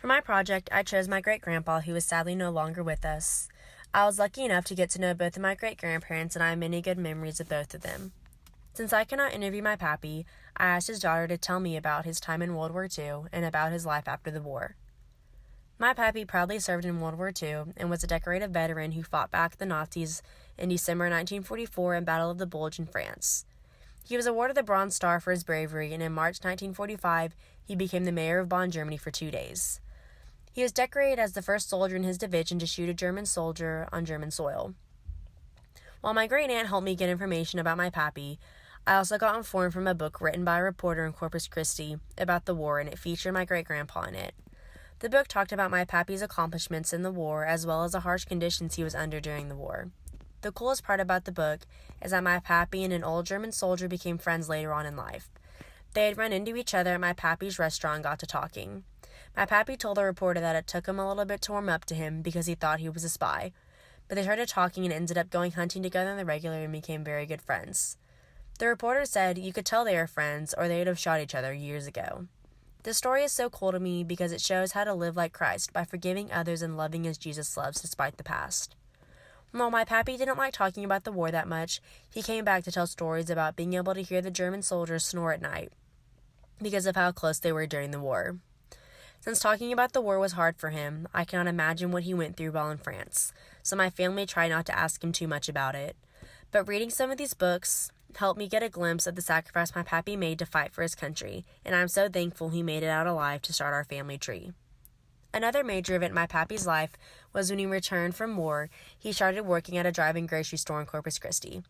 For my project, I chose my great-grandpa, who is sadly no longer with us. I was lucky enough to get to know both of my great-grandparents, and I have many good memories of both of them. Since I cannot interview my pappy, I asked his daughter to tell me about his time in World War II and about his life after the war. My pappy proudly served in World War II and was a decorated veteran who fought back the Nazis in December 1944 in Battle of the Bulge in France. He was awarded the Bronze Star for his bravery, and in March 1945, he became the mayor of Bonn, Germany for 2 days. He was decorated as the first soldier in his division to shoot a German soldier on German soil. While my great-aunt helped me get information about my pappy, I also got informed from a book written by a reporter in Corpus Christi about the war, and it featured my great-grandpa in it. The book talked about my pappy's accomplishments in the war, as well as the harsh conditions he was under during the war. The coolest part about the book is that my pappy and an old German soldier became friends later on in life. They had run into each other at my pappy's restaurant and got to talking. My pappy told the reporter that it took him a little bit to warm up to him because he thought he was a spy, but they started talking and ended up going hunting together on the regular and became very good friends. The reporter said you could tell they were friends or they would have shot each other years ago. This story is so cool to me because it shows how to live like Christ by forgiving others and loving as Jesus loves despite the past. While my pappy didn't like talking about the war that much, he came back to tell stories about being able to hear the German soldiers snore at night because of how close they were during the war. Since talking about the war was hard for him, I cannot imagine what he went through while in France, so my family tried not to ask him too much about it. But reading some of these books helped me get a glimpse of the sacrifice my pappy made to fight for his country, and I'm so thankful he made it out alive to start our family tree. Another major event in my pappy's life was when he returned from war. He started working at a drive-in grocery store in Corpus Christi.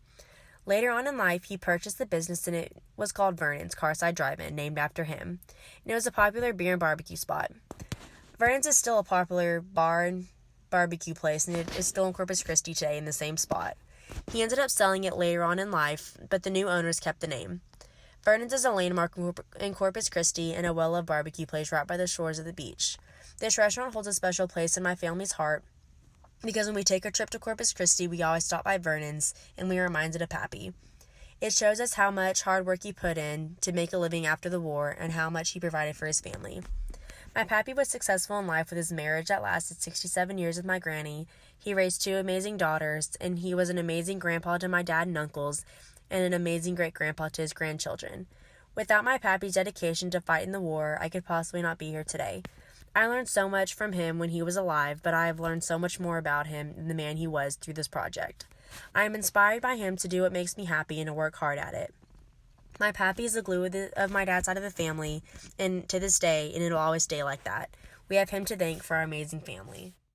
Later on in life, he purchased the business, and it was called Vernon's Carside Drive-In, named after him. And it was a popular beer and barbecue spot. Vernon's is still a popular bar and barbecue place, and it is still in Corpus Christi today in the same spot. He ended up selling it later on in life, but the new owners kept the name. Vernon's is a landmark in Corpus Christi and a well-loved barbecue place right by the shores of the beach. This restaurant holds a special place in my family's heart, because when we take a trip to Corpus Christi, we always stop by Vernon's, and we are reminded of Pappy. It shows us how much hard work he put in to make a living after the war, and how much he provided for his family. My Pappy was successful in life with his marriage that lasted 67 years with my granny. He raised 2 amazing daughters, and he was an amazing grandpa to my dad and uncles, and an amazing great-grandpa to his grandchildren. Without my Pappy's dedication to fight in the war, I could possibly not be here today. I learned so much from him when he was alive, but I have learned so much more about him and the man he was through this project. I am inspired by him to do what makes me happy and to work hard at it. My pappy is the glue of my dad's side of the family, and to this day, and it'll always stay like that. We have him to thank for our amazing family.